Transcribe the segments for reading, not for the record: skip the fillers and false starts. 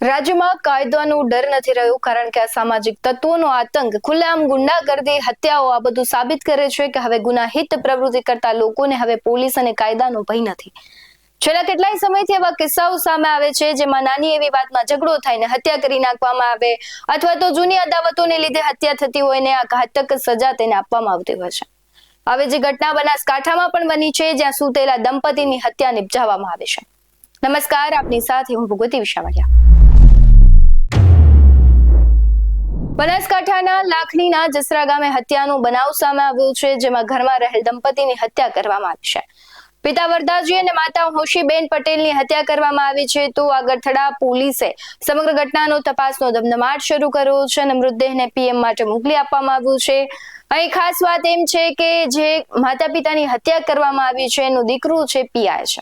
રાજ્યમાં કાયદાનો ડર નથી રહ્યો કારણ કે અસામાજિક તત્વોનો આતંક, ખુલ્લેઆમ ગુંડાગર્દી, હત્યાઓ આ બધું સાબિત કરે છે કે હવે ગુનાહિત પ્રવૃત્તિ કરતા લોકોને હવે પોલીસ અને કાયદાનો ભય નથી। છેલ્લા કેટલાય સમયથી એવા કિસ્સાઓ સામે આવે છે જેમાં નાની એવી વાતમાં ઝઘડો થઈને હત્યા કરી નાખવામાં આવે અથવા તો જૂની અદાવતોને લીધે હત્યા થતી હોય ને આ ઘાતક સજા તેને આપવામાં આવતી હોય છે। હવે જે ઘટના બનાસકાંઠામાં પણ બની છે જ્યાં સૂતેલા દંપતીની હત્યા નિપજાવવામાં આવી છે। નમસ્કાર, આપની સાથે હું ભગવતી વિશાવડિયા। બનાસકાંઠાના લાખણીના જસરા ગામે હત્યાનો બનાવ સામે આવ્યો છે જેમાં ઘરમાં રહેલ દંપતીની હત્યા કરવામાં આવી છે। પિતા વરદાજી અને માતા હોશીબેન પટેલની હત્યા કરવામાં આવી છે તો આગળથડા પોલીસે સમગ્ર ઘટનાનો તપાસનો ધમધમાટ શરૂ કર્યો છે અને મૃતદેહને પીએમ માટે મોકલી આપવામાં આવ્યું છે। અહીં ખાસ વાત એમ છે કે જે માતા પિતાની હત્યા કરવામાં આવી છે એનું દીકરું છે પીઆઈ છે।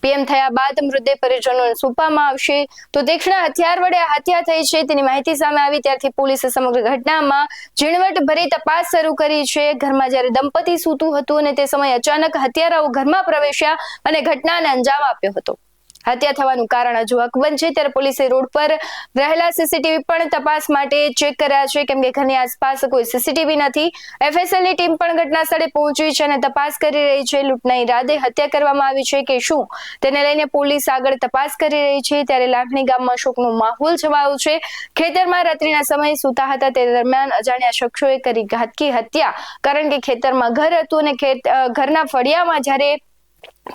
પીએમ થયા બાદ મૃતદેહ પરિજનોને સોંપવામાં આવશે તો તીક્ષ્ણ હથિયાર વડે હત્યા થઈ છે તેની માહિતી સામે આવી ત્યારથી પોલીસે સમગ્ર ઘટનામાં ઝીણવટભરી તપાસ શરૂ કરી છે। ઘરમાં જ્યારે દંપતી સૂતું હતું અને તે સમયે અચાનક હત્યારાઓ ઘરમાં પ્રવેશ્યા અને ઘટનાને અંજામ આપ્યો હતો। હત્યા થવાનું કારણ હજુ અકબંધ છે ત્યારે પોલીસે રોડ પર રહેલા સીસીટીવી પણ તપાસ માટે ચેક કર્યા છે કેમ કે ઘરની આસપાસ કોઈ સીસીટીવી નથી। એફએસએલની ટીમ પણ ઘટના સ્થળે પહોંચી છે અને તપાસ કરી રહી છે। લૂંટના ઈરાદે હત્યા કરવામાં આવી છે કે શું તેને લઈને પોલીસ આગળ તપાસ કરી રહી છે। ત્યારે લાખણી ગામમાં શોકનો માહોલ છવાયો છે। ખેતરમાં રાત્રિના સમયે સૂતા હતા તે દરમિયાન અજાણ્યા શખ્સોએ કરી ઘાતકી હત્યા કારણ કે ખેતરમાં ઘર હતું અને ઘરના ફળિયામાં જ્યારે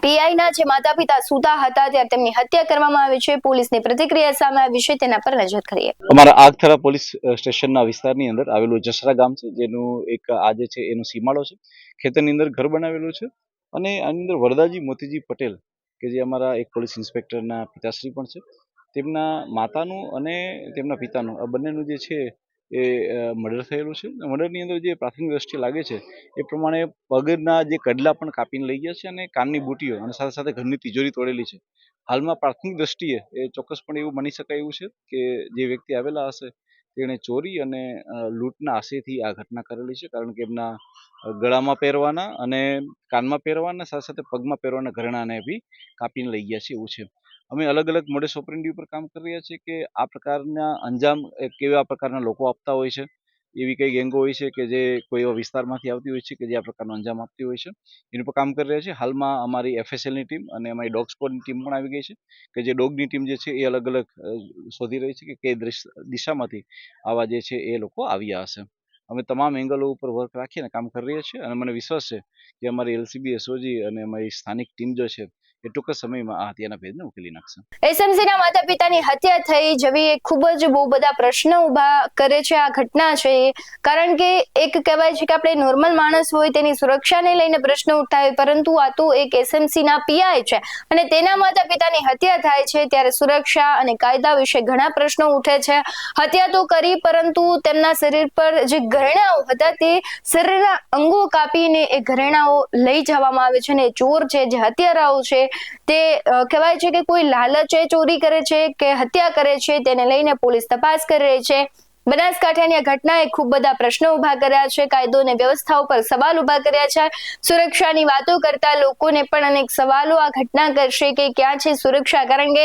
પીઆઈના જે માતા પિતા સૂતા હતા ત્યારે તેમની હત્યા કરવામાં આવી છે। પોલીસની પ્રતિક્રિયા સામે આવી છે તેના પર નજર કરીએ। અમારા આગથરા પોલીસ સ્ટેશનના વિસ્તારની અંદર આવેલું જસરા ગામ છે જેનું એક આજે છે એનો સીમાડો છે। ખેતરની અંદર ઘર બનાવેલું છે અને આની અંદર વરદાજી મોતીજી પટેલ કે જે અમારા એક પોલીસ ઇન્સ્પેક્ટરના પિતાશ્રી પણ છે તેમના માતાનું અને તેમના પિતાનું આ બંનેનું જે છે એ મર્ડર થયેલું છે। મર્ડરની અંદર જે પ્રાથમિક દ્રષ્ટિએ લાગે છે એ પ્રમાણે પગના જે કડલા પણ કાપીને લઈ ગયા છે અને કાનની બુટીઓ અને સાથે સાથે ઘરની તિજોરી તોડેલી છે। હાલમાં પ્રાથમિક દ્રષ્ટિએ એ ચોક્કસપણે એવું બની શકાય એવું છે કે જે વ્યક્તિ આવેલા હશે તેણે ચોરી અને લૂંટના આશયથી આ ઘટના કરેલી છે કારણ કે એમના ગળામાં પહેરવાના અને કાનમાં પહેરવાના સાથે સાથે પગમાં પહેરવાના ઘરેણાને બી કાપીને લઈ ગયા છે એવું છે। અમે અલગ અલગ મોડસ ઓપરેન્ડી ઉપર કામ કરી રહ્યા છીએ કે આ પ્રકારના અંજામ કેવા પ્રકારના લોકો આપતા હોય છે। એવી કઈ ગેંગો હોય છે કે જે કોઈ એવા વિસ્તારમાંથી આવતી હોય છે કે જે આ પ્રકારનો અંજામ આપતી હોય છે એની પર કામ કરી રહ્યા છે। હાલમાં અમારી એફએસએલની ટીમ અને અમારી ડોગ સ્કોડની ટીમ પણ આવી ગઈ છે કે જે ડોગની ટીમ જે છે એ અલગ અલગ શોધી રહી છે કે કઈ દિશામાંથી આવા જે છે એ લોકો આવ્યા હશે। અમે તમામ એંગલો ઉપર વર્ક રાખીને કામ કરી રહ્યા છીએ અને મને વિશ્વાસ છે કે અમારી એલસીબી એસઓજી અને અમારી સ્થાનિક ટીમ જે છે એ ટૂંક સમયમાં આ હત્યાના ભેદને ઉકેલી નાખશે। એસએમસીના માતા પિતાની હત્યા થઈ જવી ખૂબ જ બહુ બધા પ્રશ્નો ઊભા કરે છે આ ઘટના છે કારણ કે એક કહેવાય છે કે આપણે નોર્મલ માણસ હોય તેની સુરક્ષાને લઈને પ્રશ્ન ઉઠાવે પરંતુ આ તો એક એસએમસીના પીઆઈ છે અને તેના માતા પિતાની હત્યા થાય છે ત્યારે સુરક્ષા અને કાયદા વિશે ઘણા પ્રશ્નો ઉઠે છે। હત્યા તો કરી પરંતુ તેમના શરીર પર જે ઘરેણાઓ હતા તે શરીરના અંગો કાપીને એ ઘરેણાઓ લઈ જવામાં આવે છે અને ચોર છે જે હત્યારાઓ છે તે કહેવાય છે કે કોઈ લાલચે ચોરી કરે છે કે હત્યા કરે છે તેને લઈને પોલીસ તપાસ કરી રહી છે। બનાસકાંઠાની આ ઘટનાએ ખૂબ બધા પ્રશ્નો ઉભા કર્યા છે, કાયદો અને વ્યવસ્થા ઉપર સવાલ ઉભા કર્યા છે। સુરક્ષાની વાતો કરતા લોકોને પણ અનેક સવાલો આ ઘટના કરશે કે ક્યાં છે સુરક્ષા કારણ કે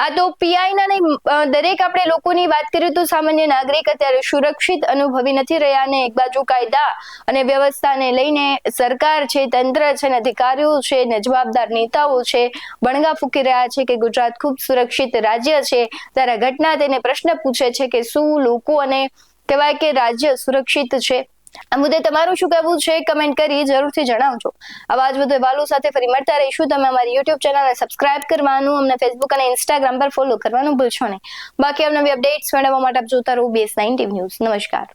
આ તો પીઆઈના નહીં દરેક આપણે લોકોની વાત કરીએ તો સામાન્ય નાગરિક અત્યારે સુરક્ષિત અનુભવી નથી રહ્યા અને એક બાજુ કાયદા અને વ્યવસ્થાને લઈને સરકાર છે, તંત્ર છે અને અધિકારીઓ છે ને જવાબદાર નેતાઓ છે બણગા ફૂંકી રહ્યા છે કે ગુજરાત ખૂબ સુરક્ષિત રાજ્ય છે ત્યારે ઘટના તેને પ્રશ્ન પૂછે છે કે શું લોકો અને કહેવાય કે રાજ્ય સુરક્ષિત છે। આ મુદ્દે તમારું શું કહેવું છે કમેન્ટ કરી જરૂરથી જણાવજો। આવા જ વધુ અહેવાલો સાથે ફરી મળતા રહીશું। તમે અમારી યુટ્યુબ ચેનલને સબસ્ક્રાઇબ કરવાનું, અમને ફેસબુક અને ઇન્સ્ટાગ્રામ પર ફોલો કરવાનું ભૂલશો નહીં। બાકી નવી અપડેટ્સ મેળવવા માટે આપ જોતા રહો BS9 ટીવી ન્યૂઝ। નમસ્કાર।